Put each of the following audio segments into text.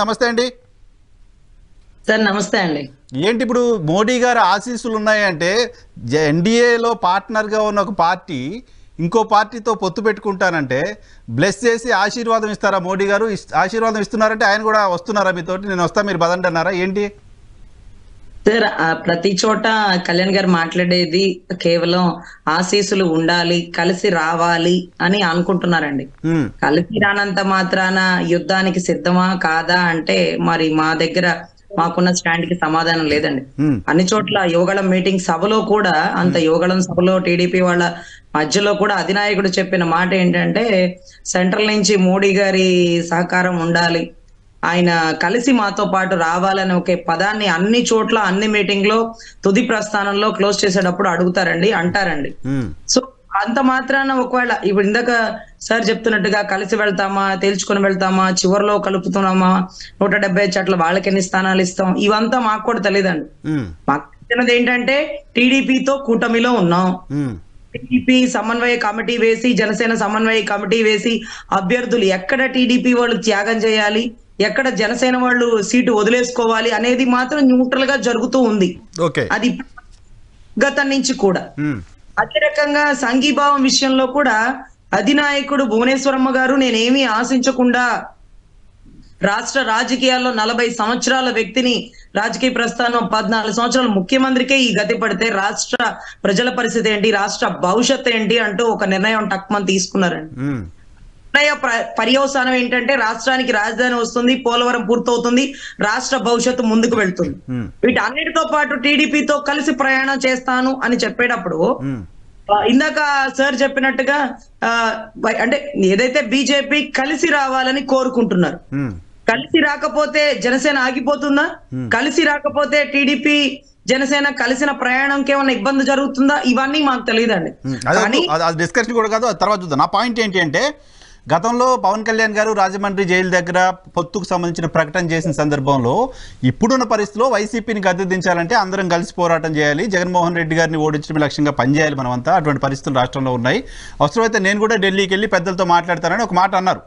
నమస్తే అండి సార్. నమస్తే అండి. ఏంటి ఇప్పుడు మోడీ గారి ఆశీస్సులు ఉన్నాయంటే ఎన్డీఏలో పార్ట్నర్గా ఉన్న ఒక పార్టీ ఇంకో పార్టీతో పొత్తు పెట్టుకుంటానంటే బ్లెస్ చేసి ఆశీర్వాదం ఇస్తారా మోడీ గారు? ఆశీర్వాదం ఇస్తున్నారంటే ఆయన కూడా వస్తున్నారా మీతోటి? నేను వస్తా మీరు పదండి అన్నారా ఏంటి? సార్, ప్రతి చోట కళ్యాణ్ గారు మాట్లాడేది కేవలం ఆశీస్సులు ఉండాలి, కలిసి రావాలి అని అనుకుంటున్నారండి. కలిసి రానంత మాత్రాన యుద్ధానికి సిద్ధమా కాదా అంటే మరి మా దగ్గర మాకున్న స్టాండ్ కి సమాధానం లేదండి. అన్ని చోట్ల యువగళం మీటింగ్ సభలో కూడా అంత యువగళం సభలో టీడీపీ వాళ్ళ మధ్యలో కూడా అధినాయకుడు చెప్పిన మాట ఏంటంటే సెంట్రల్ నుంచి మోడీ గారి సహకారం ఉండాలి, ఆయన కలిసి మాతో పాటు రావాలని ఒక పదాన్ని అన్ని చోట్ల అన్ని మీటింగ్ లో తుది ప్రస్థానంలో క్లోజ్ చేసేటప్పుడు అడుగుతారండి, అంటారండి. సో అంత మాత్రాన ఒకవేళ ఇప్పుడు ఇందాక సార్ చెప్తున్నట్టుగా కలిసి వెళ్తామా, తేల్చుకొని వెళ్తామా, చివరిలో కలుపుతున్నామా, 170 చట్ల వాళ్ళకి ఎన్ని స్థానాలు ఇస్తాం, ఇవంతా మాకు కూడా తెలియదండి. మాకు తెలిసినది ఏంటంటే టీడీపీతో కూటమిలో ఉన్నాం, టీడీపీ సమన్వయ కమిటీ వేసి జనసేన సమన్వయ కమిటీ వేసి అభ్యర్థులు ఎక్కడ టీడీపీ వాళ్ళు త్యాగం చేయాలి, ఎక్కడ జనసేన వాళ్ళు సీటు వదిలేసుకోవాలి అనేది మాత్రం న్యూట్రల్ గా జరుగుతూ ఉంది. అది గతం నుంచి కూడా అదే రకంగా సంఘీభావం విషయంలో కూడా అధినాయకుడు భువనేశ్వరమ్మ గారు నేనేమీ ఆశించకుండా రాష్ట్ర రాజకీయాల్లో 40 సంవత్సరాల వ్యక్తిని, రాజకీయ ప్రస్థానం 14 సంవత్సరాల ముఖ్యమంత్రికే ఈ గతి పడితే రాష్ట్ర ప్రజల పరిస్థితి ఏంటి, రాష్ట్ర భవిష్యత్తు ఏంటి అంటూ ఒక నిర్ణయం టక్మని తీసుకున్నారండి. పర్యవసానం ఏంటంటే రాష్ట్రానికి రాజధాని వస్తుంది, పోలవరం పూర్తవుతుంది, రాష్ట్ర భవిష్యత్తు ముందుకు వెళ్తుంది. వీటన్నిటితో పాటు టీడీపీతో కలిసి ప్రయాణం చేస్తాను అని చెప్పేటప్పుడు ఇందాక సార్ చెప్పినట్టుగా అంటే ఏదైతే బీజేపీ కలిసి రావాలని కోరుకుంటున్నారు, కలిసి రాకపోతే జనసేన ఆగిపోతుందా, కలిసి రాకపోతే టీడీపీ జనసేన కలిసిన ప్రయాణంకి ఏమైనా ఇబ్బంది జరుగుతుందా, ఇవన్నీ మాకు తెలియదండి. డిస్కషన్ కూడా కాదు, తర్వాత చూద్దాం. నా పాయింట్ ఏంటి అంటే గతంలో పవన్ కళ్యాణ్ గారు రాజమండ్రి జైలు దగ్గర పొత్తుకు సంబంధించిన ప్రకటన చేసిన సందర్భంలో ఇప్పుడున్న పరిస్థితిలో వైసీపీని గద్దెదించాలంటే అందరం కలిసి పోరాటం చేయాలి, జగన్మోహన్ రెడ్డి గారిని ఓడించడం లక్ష్యంగా పనిచేయాలి మనమంతా, అటువంటి పరిస్థితులు రాష్ట్రంలో ఉన్నాయి, అవసరమైతే నేను కూడా ఢిల్లీకి వెళ్ళి పెద్దలతో మాట్లాడతానని ఒక మాట అన్నారు.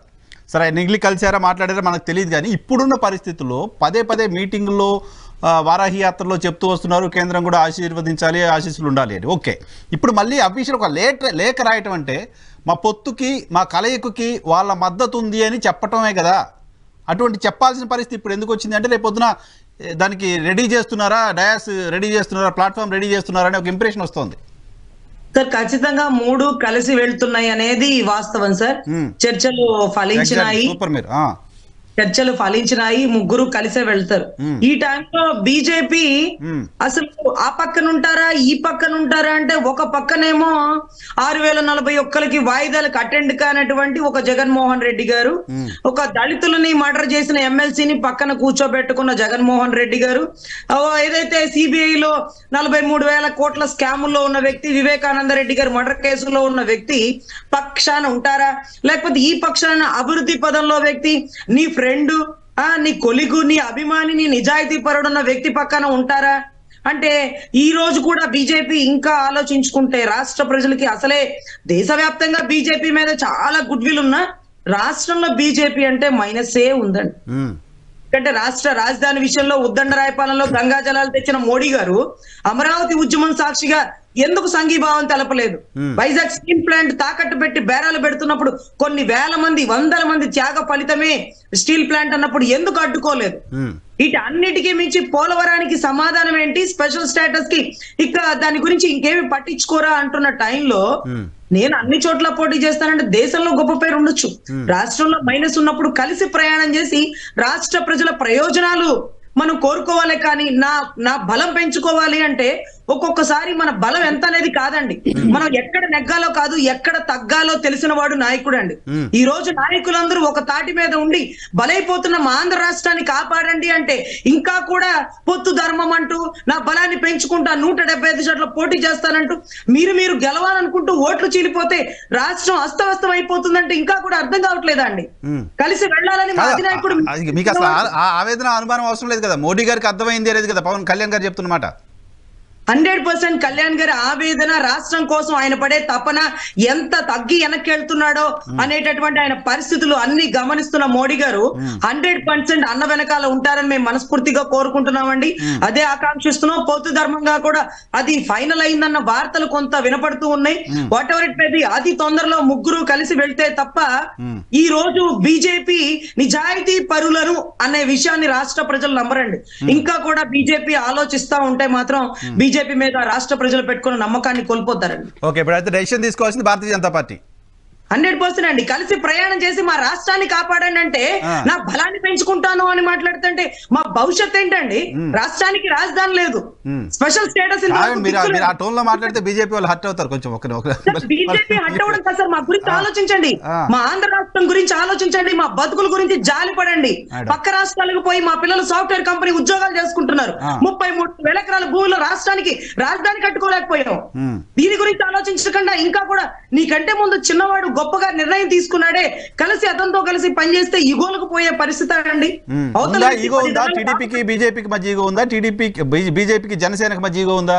సరే, నిగిలి కలిసారా మాట్లాడారా మనకు తెలియదు, కానీ ఇప్పుడున్న పరిస్థితుల్లో పదే పదే మీటింగుల్లో వారాహి యాత్రలో చెప్తూ వస్తున్నారు కేంద్రం కూడా ఆశీర్వదించాలి, ఆశీస్సులు ఉండాలి అని. ఓకే, ఇప్పుడు మళ్ళీ అఫీషియల్ ఒక లేఖ రాయటం అంటే మా పొత్తుకి మా కలయికకి వాళ్ళ మద్దతు ఉంది అని చెప్పటమే కదా. అటువంటి చెప్పాల్సిన పరిస్థితి ఇప్పుడు ఎందుకు వచ్చింది అంటే రేపు పొద్దున దానికి రెడీ చేస్తున్నారా, డయాస్ రెడీ చేస్తున్నారా, ప్లాట్ఫామ్ రెడీ చేస్తున్నారా అనే ఒక ఇంప్రెషన్ వస్తుంది. సార్, ఖచ్చితంగా 3 కలిసి వెళ్తున్నాయి అనేది వాస్తవం సార్. చర్చలు ఫలించినాయి, చర్చలు ఫలించినాయి, 3 కలిసే వెళ్తారు. ఈ టైంలో బీజేపీ అసలు ఆ పక్కన ఉంటారా ఈ పక్కన ఉంటారా అంటే ఒక పక్కనేమో 6041కి వాయిదాలకు అటెండ్ కానటువంటి ఒక జగన్మోహన్ రెడ్డి గారు, ఒక దళితులని మర్డర్ చేసిన ఎమ్మెల్సీని పక్కన కూర్చోబెట్టుకున్న జగన్మోహన్ రెడ్డి గారు, ఏదైతే సిబిఐలో 43,000 కోట్ల స్కాముల్లో ఉన్న వ్యక్తి వివేకానంద రెడ్డి గారు మర్డర్ కేసులో ఉన్న వ్యక్తి పక్షాన ఉంటారా, లేకపోతే ఈ పక్షాన అభివృద్ధి పదంలో వ్యక్తి, నీ ఫ్రెండ్, నీ కొలిగు, నీ అభిమాని, నీ నిజాయితీ పరుడున్న వ్యక్తి పక్కన ఉంటారా అంటే ఈ రోజు కూడా బీజేపీ ఇంకా ఆలోచించుకుంటే రాష్ట్ర ప్రజలకి అసలే దేశవ్యాప్తంగా బీజేపీ మీద చాలా గుడ్ విల్ ఉన్నా రాష్ట్రంలో బీజేపీ అంటే మైనసే ఉందండి. ఎందుకంటే రాష్ట్ర రాజధాని విషయంలో ఉద్దండరాయపాలెంలో గంగా జలాలు తెచ్చిన మోడీ గారు అమరావతి ఉద్యమం సాక్షిగా ఎందుకు సంఘీభావం తెలపలేదు? వైజాగ్ స్టీల్ ప్లాంట్ తాకట్టు పెట్టి బేరాలు పెడుతున్నప్పుడు కొన్ని వేల మంది, వందల మంది త్యాగ ఫలితమే స్టీల్ ప్లాంట్ అన్నప్పుడు ఎందుకు అడ్డుకోలేదు? వీటి అన్నిటికీ మించి పోలవరానికి సమాధానం ఏంటి, స్పెషల్ స్టేటస్ కి ఇక దాని గురించి ఇంకేమి పట్టించుకోరా అంటున్న టైంలో నేను అన్ని చోట్ల పోటీ చేస్తానంటే దేశంలో గొప్ప పేరు ఉండొచ్చు, రాష్ట్రంలో మైనస్ ఉన్నప్పుడు కలిసి ప్రయాణం చేసి రాష్ట్ర ప్రజల ప్రయోజనాలు మనం కోరుకోవాలి. కానీ నా బలం పెంచుకోవాలి అంటే ఒక్కొక్కసారి మన బలం ఎంత అనేది కాదండి, మనం ఎక్కడ నెగ్గాలో కాదు ఎక్కడ తగ్గాలో తెలిసిన వాడు నాయకుడు అండి. ఈ రోజు నాయకులందరూ ఒక తాటి మీద ఉండి బలైపోతున్న మా ఆంధ్ర రాష్ట్రాన్ని కాపాడండి అంటే ఇంకా కూడా పొత్తు ధర్మం అంటూ నా బలాన్ని పెంచుకుంటా 175 చోట్ల పోటీ చేస్తానంటూ మీరు గెలవాలనుకుంటూ ఓట్లు చీలిపోతే రాష్ట్రం అస్తవ్యస్తం అయిపోతుందంటే ఇంకా కూడా అర్థం కావట్లేదా అండి? కలిసి వెళ్ళాలని మా అధినాయకుడు మీకు అసలు ఆవేదన అనుమానం అవసరం లేదు కదా, మోడీ గారికి అర్థమైంది అనేది కదా పవన్ కళ్యాణ్ గారు చెప్తున్నమాట. 100% కళ్యాణ్ గారి ఆవేదన, రాష్ట్రం కోసం ఆయన పడే తపన, ఎంత తగ్గి వెనక్కి వెళ్తున్నాడో అనేటటువంటి ఆయన పరిస్థితులు అన్ని గమనిస్తున్న మోడీ గారు 100% అన్న వెనకాల ఉంటారని మేము మనస్ఫూర్తిగా కోరుకుంటున్నామండి. అదే ఆకాంక్షిస్తున్నాం. పొత్తు ధర్మంగా కూడా అది ఫైనల్ అయిందన్న వార్తలు కొంత వినపడుతూ ఉన్నాయి. What ever it may be, అతి తొందరలో ముగ్గురు కలిసి వెళ్తే తప్ప ఈ రోజు బీజేపీ నిజాయితీ పరులను అనే విషయాన్ని రాష్ట్ర ప్రజలు నమ్మరండి. ఇంకా కూడా బీజేపీ ఆలోచిస్తా ఉంటే మాత్రం బీజేపీ మీద రాష్ట్ర ప్రజలు పెట్టుకున్న నమ్మకాన్ని కోల్పోతారండి. ఓకే, ఇప్పుడు అయితే డెసిషన్ తీసుకోవాల్సింది భారతీయ జనతా పార్టీ. 100% అండి. కలిసి ప్రయాణం చేసి మా రాష్ట్రాన్ని కాపాడండి అంటే నా బలాన్ని పెంచుకుంటాను అని మాట్లాడుతుంటే మా భవిష్యత్ ఏంటండి? రాష్ట్రానికి రాజధాని లేదు, స్పెషల్ స్టేటస్. ఆ టోన్ లో మాట్లాడితే బీజేపీ వాళ్ళు హర్ట్ అవుతారు కొంచెం. బీజేపీ హర్ట్ అవ్వడం కాదు సార్, మా గురించి ఆలోచించండి, మా ఆంధ్ర రాష్ట్రం గురించి ఆలోచించండి, మా బతుకుల గురించి జాలిపడండి. పక్క రాష్ట్రాలకు పోయి మా పిల్లలు సాఫ్ట్వేర్ కంపెనీ ఉద్యోగాలు చేసుకుంటున్నారు. 33,000 ఎకరాల భూమిలో రాష్ట్రానికి రాజధాని కట్టుకోలేకపోయాం. దీని గురించి ఆలోచించకుండా ఇంకా కూడా నీకంటే ముందు చిన్నవాడు గొప్పగా నిర్ణయం తీసుకున్నాడే, కలిసి అతనితో కలిసి పనిచేస్తే ఈగోలకు పోయే పరిస్థితి అండి. ఈగో ఉందా? టీడీపీకి బీజేపీకి మధ్య ఈగో ఉందా? బీజేపీకి జనసేనకి మధ్య ఈగో ఉందా?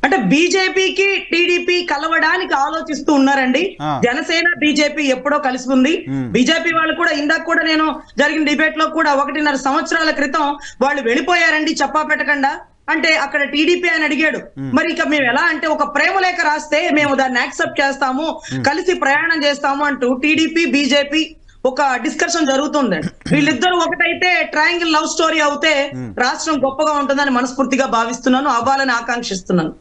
అంటే బీజేపీకి టీడీపీ కలవడానికి ఆలోచిస్తూ ఉన్నారండి. జనసేన బీజేపీ ఎప్పుడో కలిసి ఉంది. బీజేపీ వాళ్ళు కూడా ఇందాక కూడా నేను జరిగిన డిబేట్ లో కూడా 1.5 సంవత్సరాల క్రితం వాళ్ళు వెళ్ళిపోయారండి చెప్పా పెట్టకుండా. అంటే అక్కడ టీడీపీ అని అడిగాడు, మరి ఇక మేము ఎలా అంటే ఒక ప్రేమ లేఖ రాస్తే మేము దాన్ని యాక్సెప్ట్ చేస్తాము, కలిసి ప్రయాణం చేస్తాము అంటూ టీడీపీ బీజేపీ ఒక డిస్కషన్ జరుగుతుందండి. వీళ్ళిద్దరూ ఒకటైతే ట్రయాంగిల్ లవ్ స్టోరీ అవుతే రాష్ట్రం గొప్పగా ఉంటుందని మనస్ఫూర్తిగా భావిస్తున్నాను, అవ్వాలని ఆకాంక్షిస్తున్నాను.